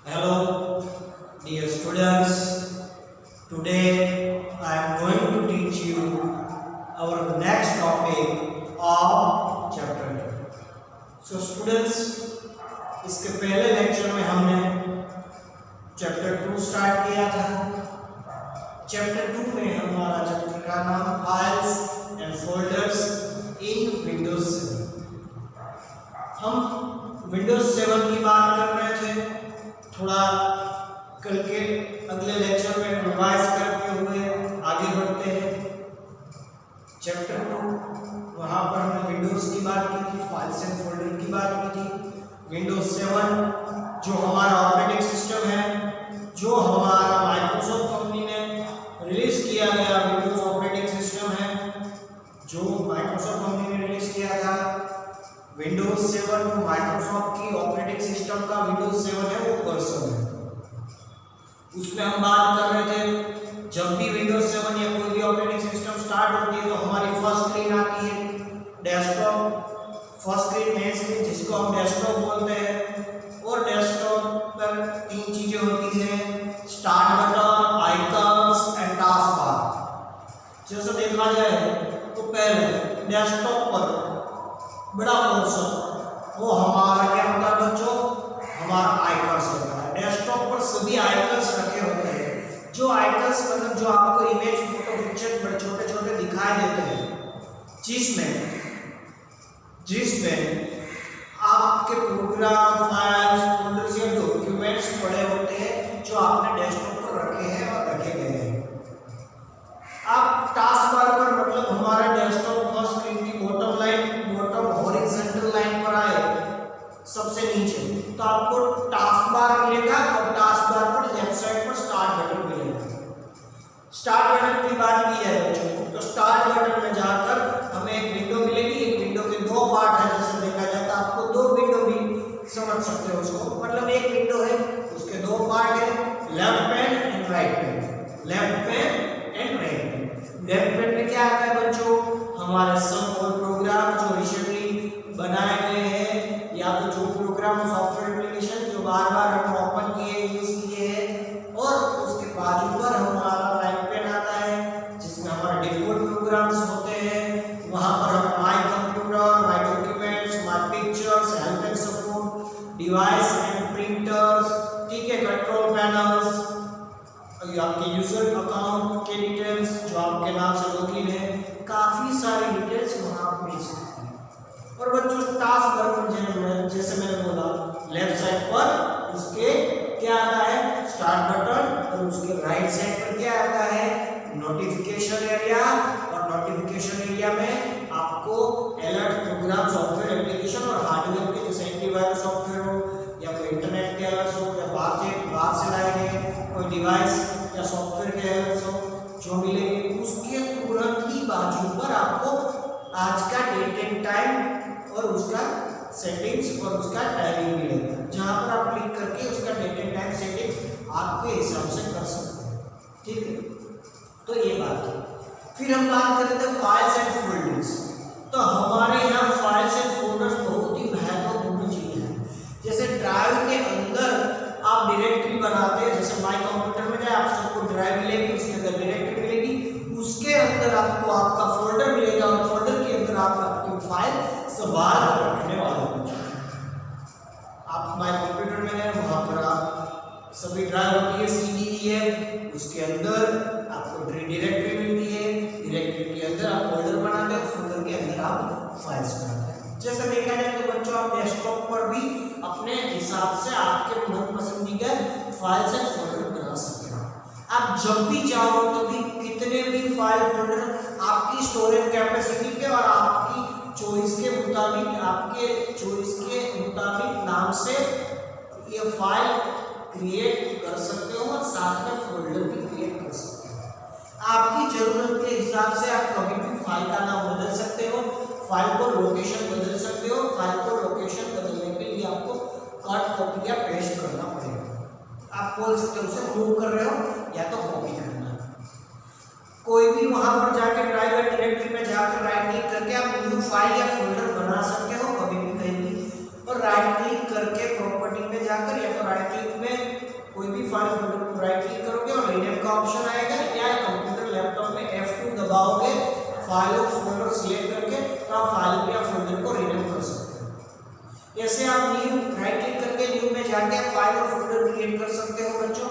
Hello, dear students. Today I am going to teach you our next topic of chapter 2. So students, इसके पहले lecture में हमने chapter 2 start किया था। Chapter 2 में हमारा चैप्टर का नाम files and folders in Windows 7। हम विंडोज 7 की बात कर रहे थे। थोड़ा कल के अगले लेक्चर में रिवाइज करते हुए आगे बढ़ते हैं। चैप्टर 2 वहाँ पर हमने विंडोज की बात की थी, फाइल्स एंड फोल्डर की बात की थी। विंडोज 7 जो हमारा ऑपरेटिंग सिस्टम है, जो हमारा माइक्रोसॉफ्ट कंपनी ने रिलीज किया गया विंडोज ऑपरेटिंग सिस्टम है, जो माइक्रोसॉफ्ट कंपनी ने रिलीज किया था। विंडोज 7 माइक्रोसॉफ्ट की ऑपरेटिंग सिस्टम का विंडोज 7 है वो वर्जन है। उसमें हम बात कर रहे थे, जब भी विंडोज 7 या कोई भी ऑपरेटिंग सिस्टम स्टार्ट होती है तो हमारी फर्स्ट स्क्रीन आती है desktop. First screen main screen जिसको हम डेस्कटॉप बोलते हैं। और डेस्कटॉप पर तीन चीजें होती हैं, start button, icons and task bar. जैसे देखा जाए तो पहले डेस्कटॉप पर बड़ा पोर्शन वो हमारा क्या होता है बच्चों, हमारा आइकन्स होता है। डेस्कटॉप पर सभी आइकन्स रखे होते हैं। जो आइकन्स मतलब जो आपको इमेज फोटो पिक्चर बड़े छोटे छोटे दिखाई देते हैं, जिसमें आपके प्रोग्राम, फाइल्स, फोल्डर्स या डॉक्यूमेंट्स पड़े होते हैं जो आपने डेस्कटॉप पर रखे हैं और रखे गए हैं। आप टास्क बार पर मतलब हमारा डेस्कटॉप फर्स्ट स्क्रीन की bottom line, bottom horizontal line पर आए सबसे नीचे, तो आपको टास्क बार मिलेगा और टास्क बार पर लेफ्ट साइड पर स्टार्ट बटन मिलेगा। स्टार्ट बटन की बात की है बच्चों, तो स्टार्ट बटन में जाकर हमें एक विंडो मिलेगी। एक विंडो के दो पार्ट है, जैसे देखा जाए तो आपको दो विंडो भी समझ सकते हो उसको। मतलब एक विंडो है, उसके दो पार्ट है, left pan and right pan. Left pan and right pan. Left pan में क्या आता है बच्चों, हमारे सब और प्रोग्राम जो रिसेंटली बनाए गए हैं या तो जो प्रोग्राम सॉफ्टवेयर एप्लीकेशन जो बार बार हम ओपन किए, यूज किए हैं। और उसके बाजू पर हमारा राइट पैन आता है जिसमें हमारे डिफॉल्ट प्रोग्राम्स होते हैं। वहां पर हम my computer, my documents, my pictures, help and support, device and printers, ठीक है, कंट्रोल पैनल्स, आपके यूजर अकाउंट के डिटेल्स जो आपके नाम से लॉगिन है, काफी सारी डिटेल्स वहां आप मिल सकते हैं। और बच्चों टास्क बार जैसे मैंने बोला, लेफ्ट साइड पर उसके क्या आता है, स्टार्ट बटन, और उसके राइट साइड पर क्या आता है, नोटिफिकेशन एरिया। और नोटिफिकेशन एरिया में आपको अलर्ट प्रोग्राम, सॉफ्टवेयर एप्लीकेशन और हार्डवेयर के जैसे एंटीवायरस सॉफ्टवेयर हो या कोई इंटरनेट के अलर्ट्स हो या बाहर से लाए गए कोई डिवाइस या सॉफ्टवेयर के अलर्ट्स हो जो मिलेंगे, उसके तुरंत ही बाजू पर आपको आज का डेट एंड टाइम और उसका सेटिंग्स और उसका टाइमिंग मिलेगा, जहां पर आप क्लिक करके उसका डेट एंड टाइम सेटिंग्स आपके हिसाब से कर सकते हैं। ठीक है, तो ये बात है। फिर हम बात करते हैं फाइल्स एंड फोल्डर्स। तो हमारे यहाँ फाइल्स एंड फोल्डर्स बहुत ही महत्वपूर्ण चीज है। जैसे ड्राइव के अंदर आप डायरेक्टरी बनाते हैं, जैसे माय कंप्यूटर में जाए आप सबको ड्राइव मिलेगी, उसके अंदर डायरेक्टरी मिलेगी, उसके अंदर आपको आपका फोल्डर मिलेगा और फोल्डर के अंदर आप आपकी फाइल संभाल कर रखने वाले हो। आप माय कंप्यूटर में गए, वहां पर आप सभी ड्राइव होती है, सीडी है, उसके अंदर आपको डायरेक्टरी मिलती है। डायरेक्टरी के अंदर आप फोल्डर बनाते हैं, फोल्डर के अंदर आप फाइल्स बनाते हैं। जैसे देखा जाए तो बच्चों आप डेस्कटॉप पर भी अपने हिसाब से आपके मन पसंदीदा फाइल्स एंड फोल्डर बना सकते हो। आप जब भी चाहो तभी कितने भी फाइल फोल्डर आपकी स्टोरेज कैपेसिटी के और आपकी चॉइस के मुताबिक नाम से ये फाइल क्रिएट कर सकते हो और साथ में फोल्डर भी क्रिएट कर सकते हो। आपकी जरूरत के हिसाब से आप कभी भी फाइल का नाम बदल सकते हो, फाइल को लोकेशन बदल सकते हो। फाइल को लोकेशन बदलने के लिए आपको कट, कॉपी या पेस्ट करना पड़ेगा। आप बोल सकते हो उसे मूव कर रहे हो या तो कॉपी करना। कोई भी वहां पर जाकर ड्राइव या डायरेक्टरी में जाकर राइट क्लिक करके आप न्यू फाइल या फोल्डर बना सकते हो कभी भी कहीं भी। और राइट क्लिक करके प्रॉपर्टी में जाकर या तो राइट क्लिक में जाके फाइल और फोल्डर क्रिएट कर सकते हो बच्चों।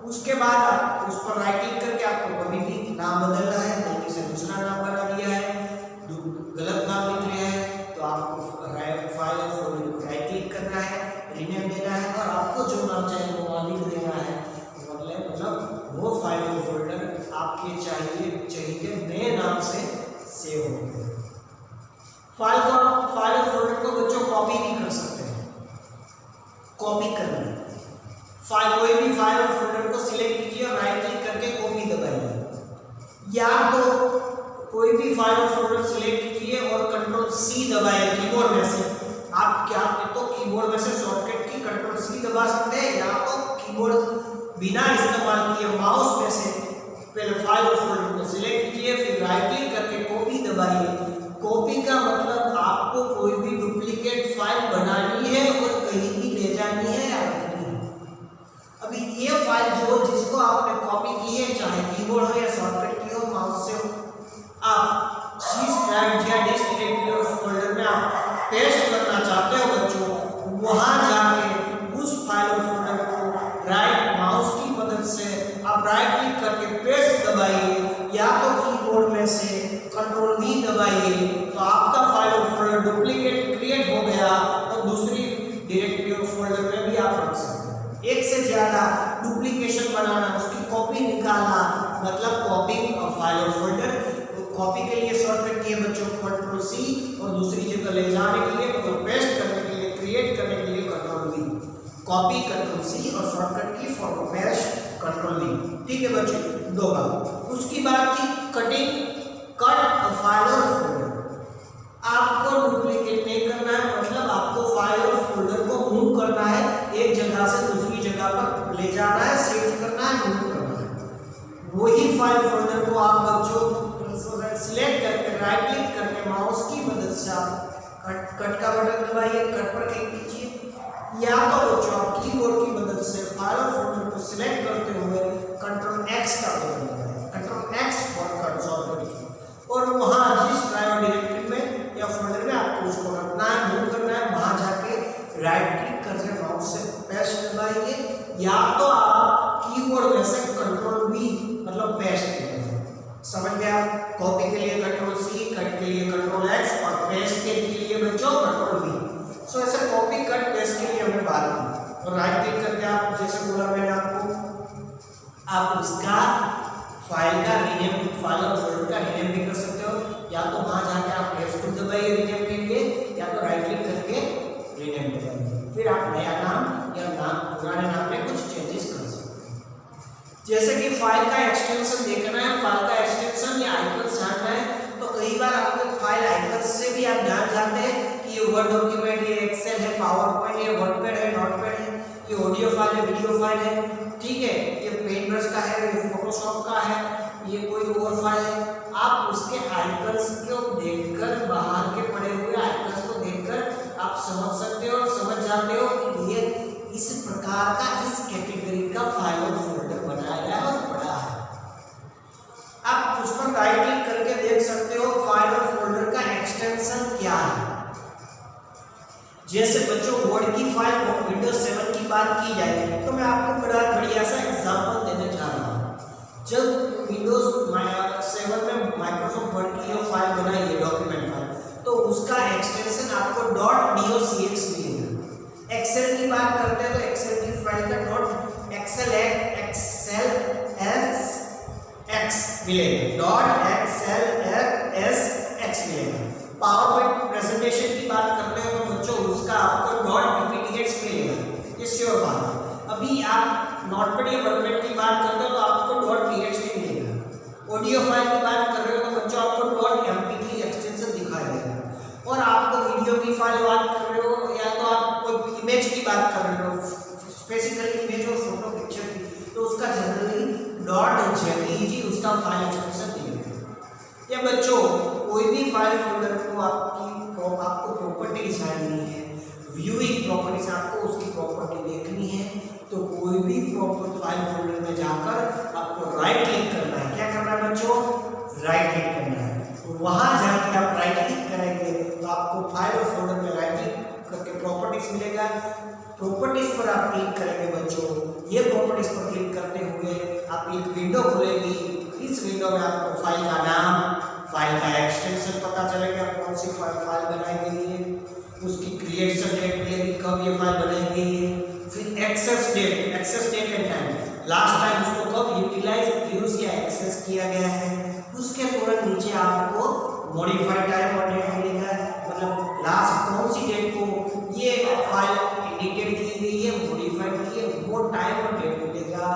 उसके बाद आप उस पर राइट क्लिक करके आपको कभी भी नाम बदलना है, गलती से दूसरा नाम बना दिया है, गलत नाम लिख लिया है, तो आपको फाइल और फोल्डर को राइट क्लिक करना है, रीनेम देना है और आपको जो नाम चाहिए वो नाम लिख देना है। मतलब वो फाइल और फोल्डर आपके चाहिए नए नाम से सेव होंगे। फाइल और फोल्डर को बच्चों कॉपी भी कर सकते हैं। कॉपी करना, कोई भी फाइल और फोल्डर को सिलेक्ट कीजिए और राइट क्लिक करके कॉपी दबाइए, या तो कोई भी फाइल और फोल्डर सिलेक्ट कीजिए और कंट्रोल सी दबाइए कीबोर्ड में से। आप क्या तो कीबोर्ड में से शॉर्टकट की कंट्रोल सी दबा सकते हैं, या तो कीबोर्ड बिना इस्तेमाल किए माउस में से पहले फाइल और फोल्डर को सिलेक्ट कीजिए, फिर राइट क्लिक करके कॉपी दबाइए। कॉपी का मतलब आपको कोई भी डुप्लीकेट फाइल बनानी है और कहीं भी ले जानी है या रखनी है। अभी ये फाइल जिसको आपने कॉपी की है, चाहे कीबोर्ड हो या शॉर्टकट की हो, माउस से हो, आप जिस ड्राइव या डिस्क डायरेक्टरी और फोल्डर में आप पेस्ट करना चाहते हो बच्चों, वहां जाके उस फाइल और फोल्डर को राइट माउस की मदद से आप राइट क्लिक करके पेस्ट दबाइए, या तो कीबोर्ड में से कंट्रोल वी दबाइए, तो आपका फाइल और फोल्डर डुप्लीकेट क्रिएट हो गया और दूसरी डायरेक्टरी और फोल्डर में भी आप रख सकते हैं। एक से ज्यादा डुप्लीकेशन बनाना, उसकी कॉपी निकालना, मतलब कॉपिंग ऑफ फाइल और फोल्डर। कॉपी के लिए शॉर्टकट की है बच्चों कंट्रोल सी, और दूसरी जगह ले जाने के लिए, पेस्ट करने के लिए, क्रिएट करने के लिए control V. Copy control C और शॉर्टकट की फॉर पेस्ट कंट्रोल वी। ठीक है बच्चों, दो बात। उसकी बात की कटिंग, कट फाइल और फोल्डर। आपको डुप्लीकेट नहीं करना है, मतलब आपको फाइल और फोल्डर को मूव करना है, एक जगह से दूसरी जगह पर ले जाना है, शिफ्ट करना है, मूव करना है। वही फाइल फोल्डर को आप बच्चों सिलेक्ट करके राइट क्लिक करके माउस की मदद से आप कट का बटन दबाइए, कट पर क्लिक कीजिए, या तो बच्चों आप कीबोर्ड की मदद से फाइल और फोल्डर को सिलेक्ट करते हुए कंट्रोल एक्स का बटन दबाइए, control x for cut shortcut, और वहां जिस ड्राइव डायरेक्टरी में या फोल्डर में आपको उसको रखना है, मूव करना है, वहां जाके राइट क्लिक करके माउस से पेस्ट दबाइए, या तो आप कीबोर्ड में से कंट्रोल वी मतलब पेस्ट करिए। समझ गया? कॉपी के लिए कंट्रोल सी, कट के लिए कंट्रोल एक्स और पेस्ट के लिए बच्चों कंट्रोल वी। सो ऐसे कॉपी कट पेस्ट के लिए हमने बात की। और राइट क्लिक करके आप जैसे बोला मैंने आपको, आप उसका फाइल का रीनेम, फाइल और फोल्डर का रीनेम भी कर सकते हो, या तो वहां जाके आप F2 दबाइए रीनेम के लिए, या तो राइट क्लिक करके रीनेम दबाइए, फिर आप नया नाम या पुराने नाम में कुछ चेंजेस कर सकते हैं। जैसे कि फाइल का एक्सटेंशन देखना है, फाइल का एक्सटेंशन या आइकन जानना है, तो कई बार आपको फाइल आइकन से भी आप जान जाते हैं कि ये वर्ड डॉक्यूमेंट, ये एक्सेल है, पावर पॉइंट, ये वर्डपैड है, नोटपैड है, ये ऑडियो फाइल है, वीडियो फाइल है, ठीक है, ये पेंट ब्रश का है, ये फोटोशॉप का है, ये कोई और फाइल है। आप उसके आइकन्स को देखकर, बाहर के पड़े हुए आइकन्स को देखकर आप समझ सकते हो और समझ जाते हो कि ये इस प्रकार का, इस कैटेगरी का फाइल और फोल्डर बनाया गया और पड़ा है। आप उस पर राइट क्लिक करके देख सकते हो फाइल और फोल्डर का एक्सटेंशन क्या है। जैसे बच्चों वर्ड की फाइल विंडोज 7 की बात की जाए, तो मैं आपको बड़ा बढ़िया सा एग्जांपल देने जा रहा हूँ। जब विंडोज 7 में माइक्रोसॉफ्ट वर्ड की फाइल बनाई है, डॉक्यूमेंट फाइल, तो उसका एक्सटेंशन आपको .docx मिलेगा। एक्सेल की बात करते हैं तो एक्सेल की फाइल का .xlsx मिलेगा, .xlsx मिलेगा। पावर पॉइंट प्रेजेंटेशन की बात करते हैं तो बच्चों उसका आपको .pptx मिलेगा, ये श्योर बात है। अभी आप नोटपैड या वर्डपैड की बात करते हो तो आपको .txt मिलेगा। ऑडियो फाइल की बात कर रहे हो तो बच्चों आपको .mp3 एक्सटेंशन दिखाई देगा। और आपको वीडियो की फाइल बात कर रहे हो या तो आप कोई इमेज की बात कर रहे हो, स्पेसिफिकली इमेज और फोटो पिक्चर की, तो उसका जनरली .jpeg उसका फाइल एक्सटेंशन मिलेगा। या बच्चों कोई भी फाइल फोल्डर को आपको प्रॉपर्टी जाननी है, व्यूइंग प्रॉपर्टीज, आपको उसकी प्रॉपर्टी देखनी है, तो कोई भी प्रॉपर फाइल फोल्डर में जाकर आपको राइट क्लिक करना है। क्या करना है बच्चों? राइट क्लिक करना है। तो वहां जाके आप राइट क्लिक करेंगे तो आपको फाइल और फोल्डर में राइट क्लिक करके प्रॉपर्टीज मिलेगा। प्रॉपर्टीज पर आप क्लिक करेंगे बच्चों। ये प्रॉपर्टीज पर क्लिक करते हुए आप एक विंडो खुलेगी। इस विंडो में आपको फाइल का नाम, फाइल का एक्सटेंशन पता चलेगा, कौन सी फाइल बनाई गई है, उसकी क्रिएशन डेट मिलेगी, कब ये फाइल बनाई गई है, फिर access date and time, last time उसको कब यूटिलाइज यूज या एक्सेस किया गया है। उसके तुरंत नीचे आपको मॉडिफाइड टाइम और डेट मिलेगा, मतलब लास्ट कौन सी डेट को ये फाइल इंडिकेट की गई है, मॉडिफाइड की है, वो टाइम और डेट मिलेगा।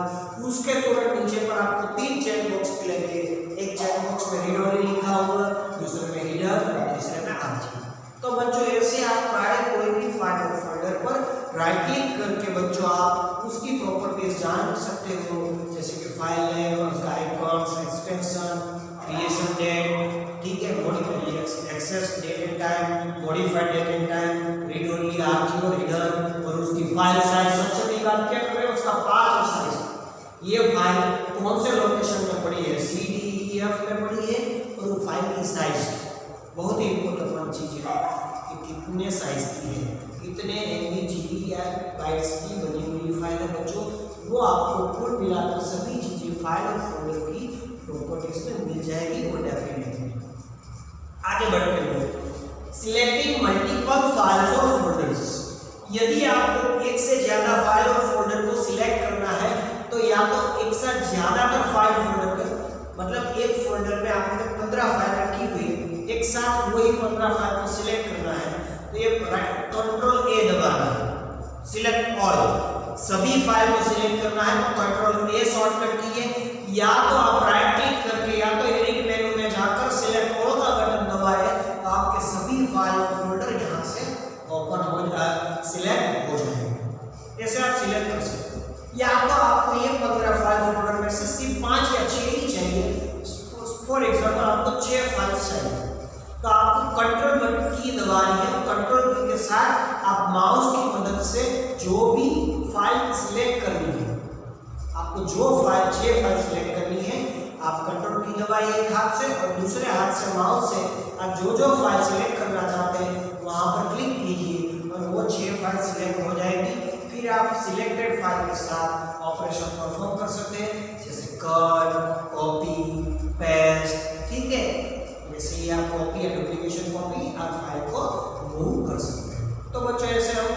उसके तुरंत नीचे पर आपको 3 चेक बॉक्स मिलेंगे। एक चेक बॉक्स में रीड ओनली लिखा हुआ, दूसरे में हीडर और तीसरे में आर्चिव। तो बच्चों ऐसे आप कोई भी फाइल और फोल्डर पर राइट क्लिक करके बच्चों आप उसकी प्रॉपर्टीज जान सकते हो, जैसे कि फाइल नेम, उसका आइकॉन्स, एक्सटेंशन, क्रिएशन डेट, ठीक है, access date and time, modified date and time, read only, archive और हीडर, और उसकी फाइल साइज। सबसे बड़ी बात क्या करें, उसका पाथ और साइज। ये फाइल कौन से लोकेशन में पड़ी है, CDEF में पड़ी है, और वो फाइल की साइज बहुत ही इम्पोर्टेंट चीज है कि कितने साइज की है, कितने MB GB या बाइट्स की बनी हुई फाइल है बच्चों। वो आपको कुल मिलाकर सभी चीजें फाइल और फोल्डर की प्रॉपर्टीज में मिल जाएगी, वो डेफिनेटली। आगे बढ़ते हैं, सिलेक्टिंग मल्टीपल फाइल्स और फोल्डर्स। यदि आपको एक से ज्यादा फाइल और फोल्डर को सिलेक्ट करना है तो या तो एक साथ ज्यादातर फाइल फोल्डर का, मतलब एक फोल्डर में आपने 15 फाइल रखी हुई, एक साथ वही 15 फाइल को सिलेक्ट करना है तो ये कंट्रोल A दबाना है, सिलेक्ट ऑल, सभी फाइल को सिलेक्ट करना है तो कंट्रोल A शॉर्टकट की है। या तो आप राइट क्लिक करके या तो एडिट मेनू में जाकर सिलेक्ट ऑल का बटन दबाए तो आपके सभी फाइल और फोल्डर यहाँ से ओपन हो जाए, सिलेक्ट हो जाएंगे। ऐसे आप सिलेक्ट कर सकते हैं। या तो आपको ये 15 फाइल फोल्डर में से सिर्फ 5 या 6 ही चाहिए, फॉर एग्जाम्पल आपको 6 फाइल्स चाहिए तो आपको कंट्रोल बटन की दबानी है। कंट्रोल की के साथ आप माउस की मदद से जो भी फाइल सिलेक्ट करनी है, आपको जो फाइल 6 फाइल सिलेक्ट करनी है, आप कंट्रोल की दबाइए एक हाथ से और दूसरे हाथ से माउस से आप जो फाइल सिलेक्ट करना चाहते हैं वहां पर क्लिक कीजिए और वो 6 फाइल सिलेक्ट हो जाएगी। फिर आप सिलेक्टेड फाइल के साथ ऑपरेशन परफॉर्म कर सकते हैं, जैसे कट, कॉपी, पेस्ट, ठीक है। जैसे ये आप कॉपी या डुप्लीकेशन कॉपी आप फाइल को मूव कर सकते हैं। तो बच्चों ऐसे हम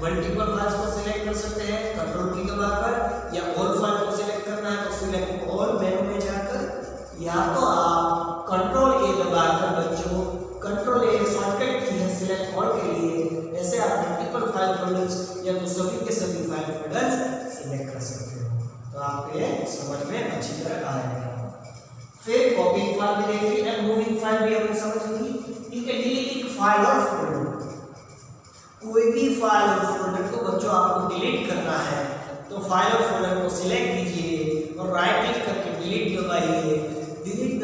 मल्टीपल फाइल्स को सिलेक्ट कर सकते हैं कंट्रोल की दबाकर, या ऑल फाइल को सिलेक्ट करना है तो सिलेक्ट ऑल मेनू में जाकर, या तो आप कंट्रोल A दबाकर बच्चों, कंट्रोल A शॉर्टकट की है सिलेक्ट ऑल के लिए। ऐसे आप मल्टीपल फाइल फोल्डर्स या तो सभी के सभी फाइल फोल्डर्स सिलेक्ट कर सकते हो। तो आपको ये समझ में अच्छी तरह आएगा। फिर कॉपिंग फाइल भी देखिए और मूविंग फाइल भी हमने समझ ली, ठीक है। डिलीटिंग फाइल और फोल्डर, कोई भी फाइल और फोल्डर को बच्चों आपको डिलीट करना है तो फाइल और फोल्डर को सिलेक्ट कीजिए और राइट क्लिक करके डिलीट दबाइए। डिलीट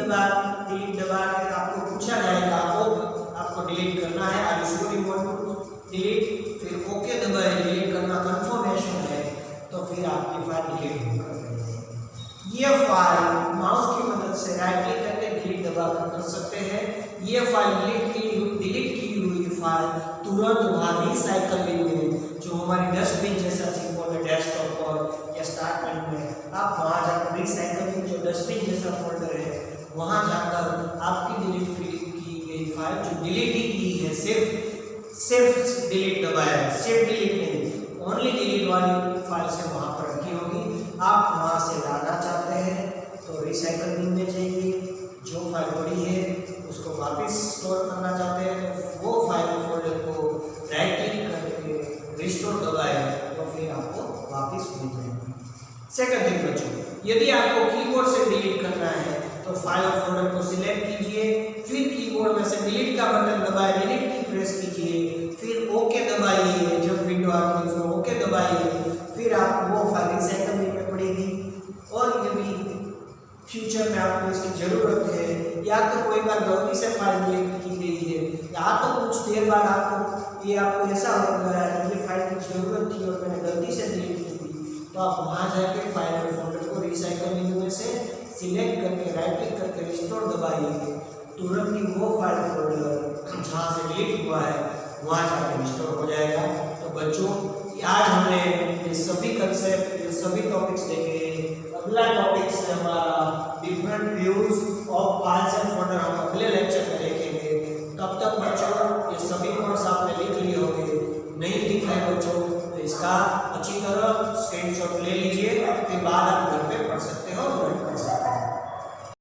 दबा के आपको पूछा जाएगा आपको डिलीट करना है, are you sure you want to delete, फिर ओके दबाइए। डिलीट करना कंफर्मेशन है तो फिर आपकी फाइल डिलीट होकर ये फाइल माउस की मदद से राइट क्लिक करके डिलीट दबाकर कर सकते हैं। ये फाइल डिलीट की हुई फाइल तुरंत वहाँ रिसाइकल बिन में, जो हमारी डस्टबिन जैसा सिंबल है डेस्कटॉप पर या स्टार्ट मेनू में, आप वहाँ जाकर रिसाइकल बिन जो डस्टबिन जैसा फोल्डर है वहाँ जाकर आपकी डिलीट की गई फाइल जो डिलीट ही की है, सिर्फ डिलीट दबाया, सिर्फ डिलीट नहीं, ओनली डिलीट वाली फाइल से वहाँ पर रखी होगी। आप वहाँ से लाना चाहते हैं तो रिसाइकल बिन में जाइए, जो फाइल पड़ी है उसको वापस स्टोर करना चाहते हैं तो वो फाइल फोल्डर को राइट क्लिक करके रिस्टोर दबाएं तो फिर आपको वापस मिल जाएगी। सेकंड थिंग बच्चों, यदि आपको कीबोर्ड से डिलीट करना है तो फाइल और फोल्डर को सिलेक्ट कीजिए, फिर कीबोर्ड में से डिलीट का बटन दबाएं, डिलीट की प्रेस कीजिए, फिर ओके दबाइए। जब विंडो आती है तो ओके दबाइए, फिर आपको वो फाइल रिसाइकल बिन में पड़ेगी। और यदि फ्यूचर में आपको इसकी ज़रूरत है या तो कोई बार गलती से फाइल डिलीट की गई है या तो कुछ देर बाद आपको ऐसा हो गया है कि ये फाइल की ज़रूरत थी और मैंने गलती से डिलीट की थी, तो आप वहाँ जाके फाइल और फोल्डर को रिसाइकल मेनू में से सिलेक्ट करके राइट क्लिक करके रिस्टोर दबाइए। तुरंत ही वो फाइल फोल्डर जहाँ से डिलीट हुआ है वहाँ जाके रिस्टोर हो जाएगा। तो बच्चों आज हमने ये सभी कंसेप्ट, ये सभी टॉपिक्स देखे। अगला टॉपिक है हमारा different views of files and folder, हम अगले लेक्चर में देखेंगे। तब तक बच्चों ये सभी कोर्स आपने लिख लिए होंगे, नहीं लिखे बच्चों तो इसका